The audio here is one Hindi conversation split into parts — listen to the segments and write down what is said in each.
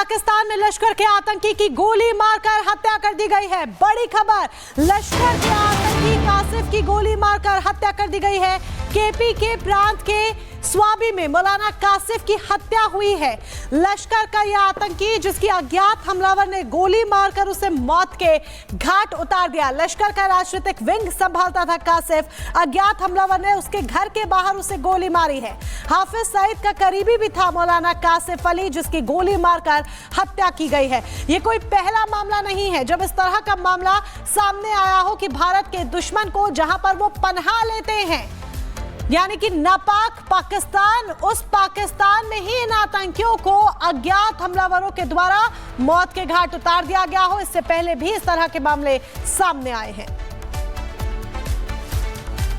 पाकिस्तान में लश्कर के आतंकी की गोली मारकर हत्या कर दी गई है। बड़ी खबर, लश्कर के आतंकी कासिफ की गोली मारकर हत्या कर दी गई है। केपी के प्रांत के स्वाबी में मौलाना कासिफ की हत्या हुई है। लश्कर का यह आतंकी, जिसकी अज्ञात हमलावर ने गोली मारकर उसे मौत के घाट उतार दिया। लश्कर का राजनीतिक विंग संभालता था कासिफ। अज्ञात हमलावर ने उसके घर के बाहर उसे गोली मारी है। हाफिज सईद का करीबी भी था मौलाना कासिफ अली, जिसकी गोली मारकर हत्या की गई है। यह कोई पहला मामला नहीं है जब इस तरह का मामला सामने आया हो कि भारत के दुश्मन को जहां पर वो पनाह लेते हैं, यानी कि नापाक पाकिस्तान, उस पाकिस्तान में ही इन आतंकियों को अज्ञात हमलावरों के द्वारा मौत के घाट उतार दिया गया हो। इससे पहले भी इस तरह के मामले सामने आए हैं।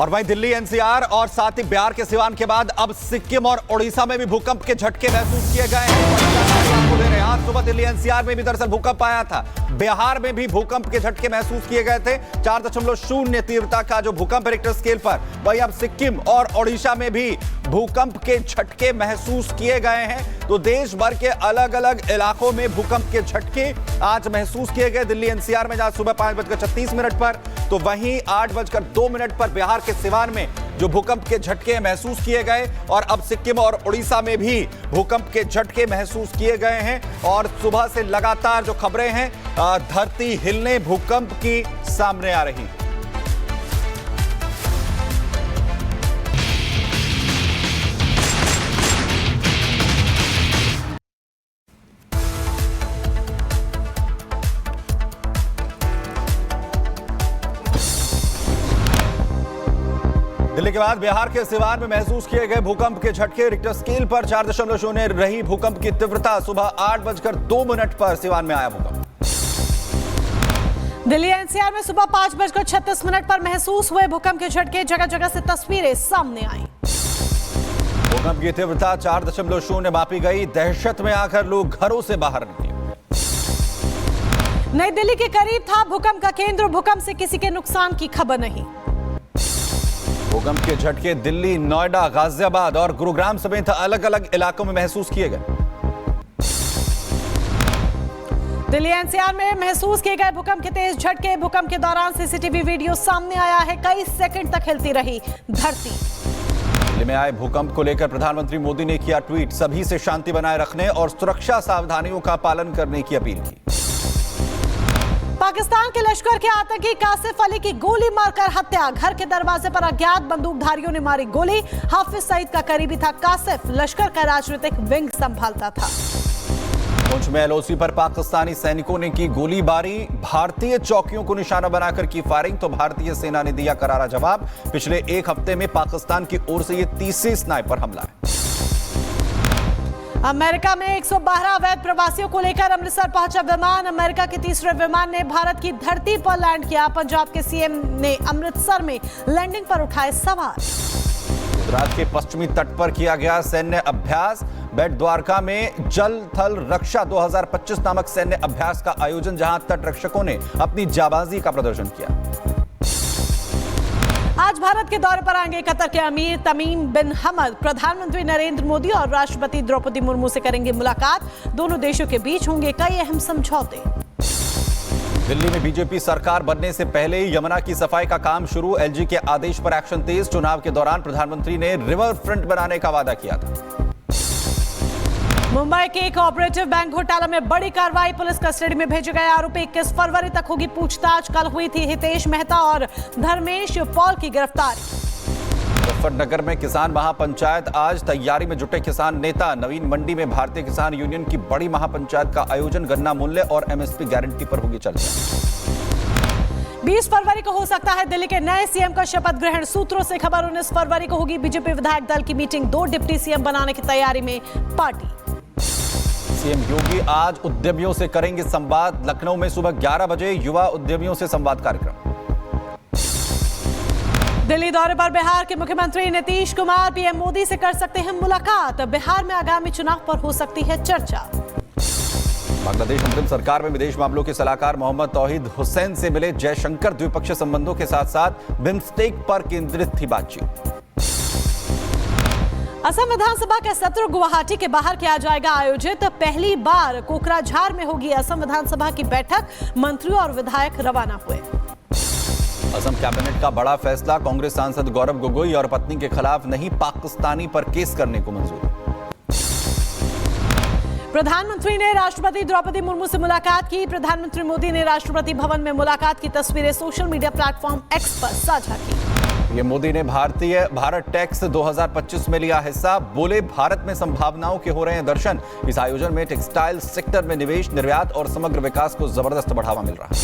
और वहीं दिल्ली एनसीआर और साथ ही बिहार के सिवान के बाद अब सिक्किम और ओडिशा में भी भूकंप के झटके महसूस किए गए हैं। आज सुबह दिल्ली एनसीआर में भी दरअसल भूकंप आया था। बिहार में भी भूकंप के झटके महसूस किए गए थे। 4.0 तीव्रता का जो भूकंप रिक्टर स्केल पर, वही अब सिक्किम और ओडिशा में भी भूकंप के झटके महसूस किए गए हैं। तो देश भर के अलग अलग इलाकों में भूकंप के झटके आज महसूस किए गए। दिल्ली एनसीआर में जहां सुबह 5:36 पर, तो वहीं 8:02 पर बिहार के सिवान में जो भूकंप के झटके महसूस किए गए। और अब सिक्किम और उड़ीसा में भी भूकंप के झटके महसूस किए गए हैं। और सुबह से लगातार जो खबरें हैं धरती हिलने भूकंप की सामने आ रही। दिल्ली के बाद बिहार के सिवान में महसूस किए गए भूकंप के झटके। रिक्टर स्केल पर 4.0 रही भूकंप की तीव्रता। सुबह 8:02 पर सिवान में आया भूकंप। दिल्ली एनसीआर में सुबह 5:36 पर महसूस हुए भूकंप के झटके। जगह जगह से तस्वीरें सामने आई। भूकंप की तीव्रता 4.0 मापी गई। दहशत में आकर लोग घरों से बाहर निकले। नई दिल्ली के करीब था भूकंप का केंद्र। भूकंप से किसी के नुकसान की खबर नहीं। भूकंप के झटके दिल्ली, नोएडा, गाजियाबाद और गुरुग्राम समेत अलग अलग इलाकों में महसूस किए गए। दिल्ली एनसीआर में महसूस किए गए भूकंप के तेज झटके। भूकंप के दौरान सीसीटीवी वीडियो सामने आया है। कई सेकंड तक हिलती रही धरती। दिल्ली में आए भूकंप को लेकर प्रधानमंत्री मोदी ने किया ट्वीट। सभी से शांति बनाए रखने और सुरक्षा सावधानियों का पालन करने की अपील की। पाकिस्तान के लश्कर के आतंकी कासिफ अली की गोली मारकर हत्या। घर के दरवाजे पर अज्ञात बंदूकधारियों ने मारी गोली। हाफिज सईद का करीबी था कासिफ। लश्कर का राजनीतिक विंग संभालता था। पुंछ में एलओसी पर पाकिस्तानी सैनिकों ने की गोलीबारी। भारतीय चौकियों को निशाना बनाकर की फायरिंग, तो भारतीय सेना ने दिया करारा जवाब। पिछले एक हफ्ते में पाकिस्तान की ओर से यह तीसरी स्नाइपर हमला है। अमेरिका में 112 अवैध प्रवासियों को लेकर अमृतसर पहुंचा विमान। अमेरिका के तीसरे विमान ने भारत की धरती पर लैंड किया। पंजाब के सीएम ने अमृतसर में लैंडिंग पर उठाए सवाल। गुजरात के पश्चिमी तट पर किया गया सैन्य अभ्यास। बेट द्वारका में जल थल रक्षा 2025 नामक सैन्य अभ्यास का आयोजन, जहां तट रक्षकों ने अपनी जाबाजी का प्रदर्शन किया। आज भारत के दौरे पर आएंगे कतर के अमीर तमीम बिन हमद। प्रधानमंत्री नरेंद्र मोदी और राष्ट्रपति द्रौपदी मुर्मू से करेंगे मुलाकात। दोनों देशों के बीच होंगे कई अहम समझौते। दिल्ली में बीजेपी सरकार बनने से पहले यमुना की सफाई का काम शुरू। एलजी के आदेश पर एक्शन तेज। चुनाव के दौरान प्रधानमंत्री ने रिवर फ्रंट बनाने का वादा किया था। मुंबई के कोऑपरेटिव बैंक घोटाला में बड़ी कार्रवाई। पुलिस कस्टडी में भेजे गए आरोपी 21 फरवरी तक होगी पूछताछ। कल हुई थी हितेश मेहता और धर्मेश पॉल की गिरफ्तारी। मुजफ्फरनगर में किसान महापंचायत आज। तैयारी में जुटे किसान नेता। नवीन मंडी में भारतीय किसान यूनियन की बड़ी महापंचायत का आयोजन। गन्ना मूल्य और एमएसपी गारंटी पर होगी चर्चा। 20 फरवरी को हो सकता है दिल्ली के नए सीएम का शपथ ग्रहण। सूत्रों से खबर 19 फरवरी को होगी बीजेपी विधायक दल की मीटिंग। 2 डिप्टी सीएम बनाने की तैयारी में पार्टी। सीएम योगी आज उद्यमियों से करेंगे संवाद। लखनऊ में सुबह 11 बजे युवा उद्यमियों से संवाद कार्यक्रम। दिल्ली दौरे पर बिहार के मुख्यमंत्री नीतीश कुमार पीएम मोदी से कर सकते हैं मुलाकात। बिहार में आगामी चुनाव पर हो सकती है चर्चा। बांग्लादेश अंतरिम सरकार में विदेश मामलों के सलाहकार मोहम्मद तौहीद हुसैन से मिले जयशंकर। द्विपक्षीय संबंधों के साथ साथ बिम्स्टेक पर केंद्रित थी बातचीत। असम विधानसभा का सत्र गुवाहाटी के बाहर किया जाएगा आयोजित। पहली बार कोकराझार में होगी असम विधानसभा की बैठक। मंत्री और विधायक रवाना हुए। असम कैबिनेट का बड़ा फैसला, कांग्रेस सांसद गौरव गोगोई और पत्नी के खिलाफ नहीं पाकिस्तानी पर केस करने को मंजूर। प्रधानमंत्री ने राष्ट्रपति द्रौपदी मुर्मू से मुलाकात की। प्रधानमंत्री मोदी ने राष्ट्रपति भवन में मुलाकात की तस्वीरें सोशल मीडिया प्लेटफॉर्म एक्स पर साझा की। ये मोदी ने भारत टेक्स 2025 में लिया हिस्सा। बोले, भारत में संभावनाओं के हो रहे हैं दर्शन। इस आयोजन में टेक्सटाइल सेक्टर में निवेश, निर्यात और समग्र विकास को जबरदस्त बढ़ावा मिल रहा है।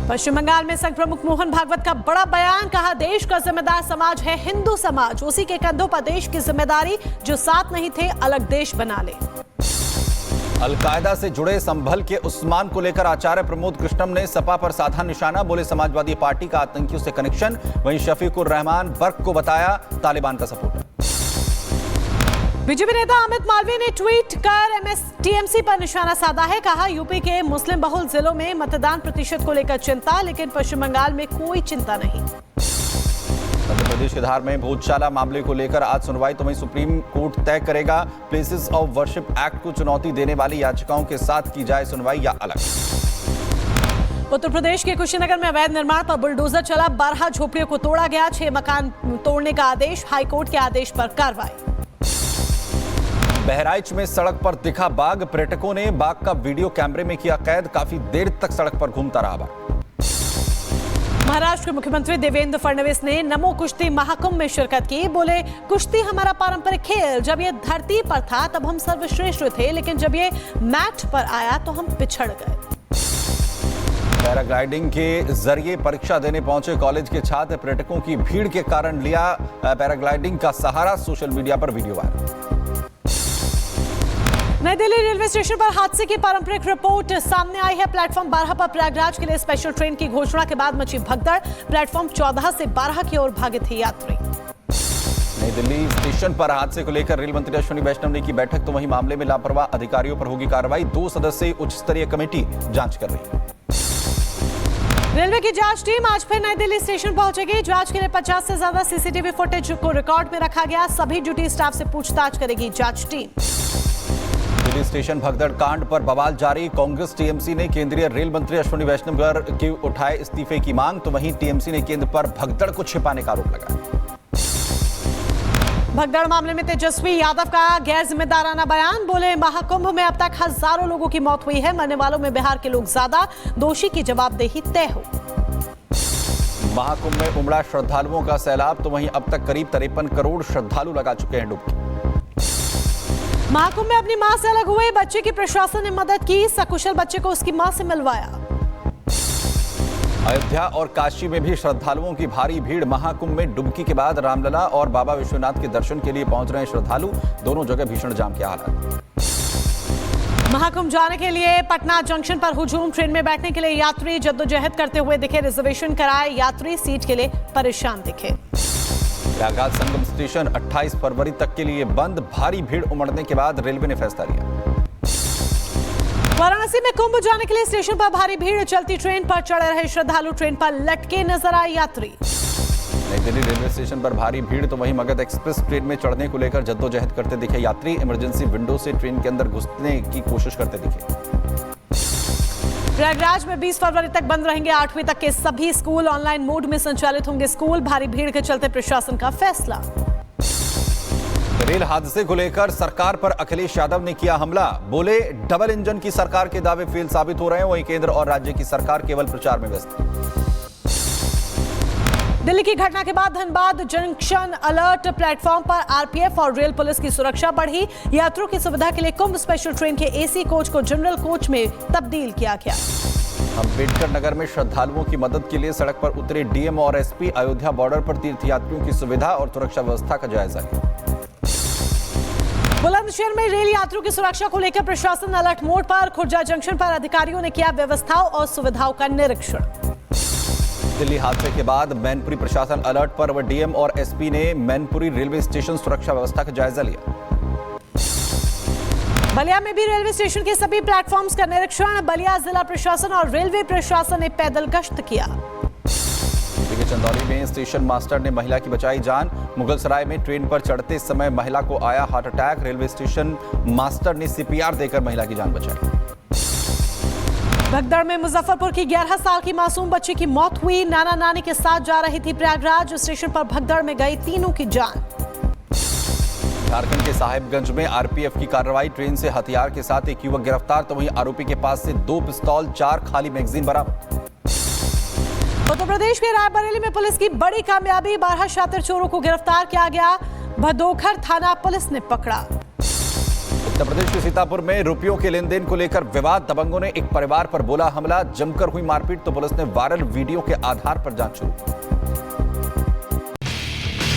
पश्चिम बंगाल में संघ प्रमुख मोहन भागवत का बड़ा बयान, कहा देश का जिम्मेदार समाज है हिंदू समाज, उसी के कंधों पर देश की जिम्मेदारी, जो साथ नहीं थे अलग देश बना ले। अलकायदा से जुड़े संभल के उस्मान को लेकर आचार्य प्रमोद कृष्णम ने सपा पर साधा निशाना। बोले, समाजवादी पार्टी का आतंकियों से कनेक्शन। वहीं शफीकुर रहमान बर्क को बताया तालिबान का सपोर्टर। बीजेपी नेता अमित मालवीय ने ट्वीट कर टीएमसी पर निशाना साधा है। कहा, यूपी के मुस्लिम बहुल जिलों में मतदान प्रतिशत को लेकर चिंता, लेकिन पश्चिम बंगाल में कोई चिंता नहीं। मध्य प्रदेश के धार में भोजशाला मामले को लेकर आज सुनवाई, तो वहीं सुप्रीम कोर्ट तय करेगा प्लेसेस ऑफ वर्शिप एक्ट को चुनौती देने वाली याचिकाओं के साथ की जाए सुनवाई या अलग। उत्तर प्रदेश के कुशीनगर में अवैध निर्माण पर बुलडोजर चला। 12 झोपड़ियों को तोड़ा गया। 6 मकान तोड़ने का आदेश। हाईकोर्ट के आदेश पर कार्रवाई। बहराइच में सड़क पर दिखा बाघ। पर्यटकों ने बाघ का वीडियो कैमरे में किया कैद। काफी देर तक सड़क पर घूमता रहा बाघ। महाराष्ट्र के मुख्यमंत्री देवेंद्र फडणवीस ने नमो कुश्ती महाकुंभ में शिरकत की। बोले, कुश्ती हमारा पारंपरिक खेल, जब ये धरती पर था तब हम सर्वश्रेष्ठ थे, लेकिन जब ये मैट पर आया तो हम पिछड़ गए। पैराग्लाइडिंग के जरिए परीक्षा देने पहुंचे कॉलेज के छात्र। पर्यटकों की भीड़ के कारण लिया पैराग्लाइडिंग का सहारा। सोशल मीडिया पर वीडियो वायरल। नई दिल्ली रेलवे स्टेशन पर हादसे की पारंपरिक रिपोर्ट सामने आई है। प्लेटफॉर्म 12 पर प्रयागराज के लिए स्पेशल ट्रेन की घोषणा के बाद मची भगदड़। प्लेटफॉर्म 14 से 12 की ओर भागे थे यात्री। नई दिल्ली स्टेशन पर हादसे को लेकर रेल मंत्री अश्विनी वैष्णव ने की बैठक, तो वहीं मामले में लापरवाह अधिकारियों पर होगी कार्रवाई। 2 सदस्यीय उच्च स्तरीय कमेटी जांच कर रही है। रेलवे की जांच टीम आज फिर नई दिल्ली स्टेशन पहुंचेगी। जांच के लिए 50 से ज्यादा सीसीटीवी फुटेज को रिकॉर्ड में रखा गया। सभी ड्यूटी स्टाफ से पूछताछ करेगी जांच टीम। दिल्ली स्टेशन भगदड़ कांड पर बवाल जारी। कांग्रेस टीएमसी ने केंद्रीय रेल मंत्री अश्विनी वैष्णव की उठाए इस्तीफे की मांग, तो वहीं टीएमसी ने केंद्र पर भगदड़ को छिपाने का आरोप लगाया। भगदड़ मामले में तेजस्वी यादव का गैर जिम्मेदाराना बयान। बोले, महाकुंभ में अब तक हजारों लोगों की मौत हुई है, मरने वालों में बिहार के लोग ज्यादा, दोषी की जवाबदेही तय हो। महाकुंभ में उमड़ा श्रद्धालुओं का सैलाब, तो वहीं अब तक करीब 53 करोड़ श्रद्धालु लगा चुके हैं डुबकी। महाकुंभ में अपनी मां से अलग हुए बच्चे की प्रशासन ने मदद की। सकुशल बच्चे को उसकी मां से मिलवाया। अयोध्या और काशी में भी श्रद्धालुओं की भारी भीड़। महाकुंभ में डुबकी के बाद रामलला और बाबा विश्वनाथ के दर्शन के लिए पहुंच रहे हैं श्रद्धालु। दोनों जगह भीषण जाम के हालात। महाकुंभ जाने के लिए पटना जंक्शन पर हुजूम। ट्रेन में बैठने के लिए यात्री जद्दोजहद करते हुए दिखे। रिजर्वेशन कराए यात्री सीट के लिए परेशान दिखे। प्रयागराज संगम स्टेशन 28 फरवरी तक के लिए बंद। भारी भीड़ उमड़ने के बाद रेलवे ने फैसला लिया। वाराणसी में कुंभ जाने के लिए स्टेशन पर भारी भीड़। चलती ट्रेन पर चढ़ रहे श्रद्धालु ट्रेन पर लटके नजर आए यात्री। नई दिल्ली रेलवे स्टेशन पर भारी भीड़, तो वहीं मगध एक्सप्रेस ट्रेन में चढ़ने को लेकर जद्दोजहद करते दिखे यात्री। इमरजेंसी विंडो से ट्रेन के अंदर घुसने की कोशिश करते दिखे। प्रयागराज में 20 फरवरी तक बंद रहेंगे 8वीं तक के सभी स्कूल। ऑनलाइन मोड में संचालित होंगे स्कूल। भारी भीड़ के चलते प्रशासन का फैसला। रेल हादसे को लेकर सरकार पर अखिलेश यादव ने किया हमला। बोले, डबल इंजन की सरकार के दावे फेल साबित हो रहे हैं। वहीं केंद्र और राज्य की सरकार केवल प्रचार में व्यस्त है। दिल्ली की घटना के बाद धनबाद जंक्शन अलर्ट प्लेटफॉर्म पर आरपीएफ और रेल पुलिस की सुरक्षा बढ़ी। यात्रियों की सुविधा के लिए कुंभ स्पेशल ट्रेन के एसी कोच को जनरल कोच में तब्दील किया गया। अम्बेडकर नगर में श्रद्धालुओं की मदद के लिए सड़क पर उतरे डीएम और एसपी। अयोध्या बॉर्डर पर तीर्थयात्रियों की सुविधा और सुरक्षा व्यवस्था का जायजा लिया। बुलंदशहर में रेल यात्रियों की सुरक्षा को लेकर प्रशासन अलर्ट मोड पर। खुर्जा जंक्शन पर अधिकारियों ने किया व्यवस्थाओं और सुविधाओं का निरीक्षण। दिल्ली हादसे के बाद मैनपुरी प्रशासन अलर्ट पर। वह डीएम और एसपी ने मैनपुरी रेलवे स्टेशन सुरक्षा व्यवस्था का जायजा लिया। बलिया में भी रेलवे स्टेशन के सभी प्लेटफॉर्म्स का निरीक्षण। बलिया जिला प्रशासन और रेलवे प्रशासन ने पैदल गश्त किया। के चंदौली में स्टेशन मास्टर ने महिला की बचाई जान। मुगलसराय में ट्रेन पर चढ़ते समय महिला को आया heart attack. Railway station master ने सीपीआर देकर महिला की जान बचाई। भगदड़ में मुजफ्फरपुर की 11 साल की मासूम बच्ची की मौत हुई। नाना नानी के साथ जा रही थी प्रयागराज। स्टेशन पर भगदड़ में गई तीनों की जान। झारखंड के साहिबगंज में आरपीएफ की कार्रवाई। ट्रेन से हथियार के साथ एक युवक गिरफ्तार, तो वहीं आरोपी के पास से 2 पिस्तौल, 4 खाली मैगजीन बरामद। उत्तर प्रदेश के रायबरेली में पुलिस की बड़ी कामयाबी। 12 शातिर चोरों को गिरफ्तार किया गया। भदोखर थाना पुलिस ने पकड़ा। उत्तर प्रदेश के सीतापुर में रुपयों के लेन देन को लेकर विवाद। दबंगों ने एक परिवार पर बोला हमला। जमकर हुई मारपीट, तो पुलिस ने वायरल वीडियो के आधार पर जांच शुरू।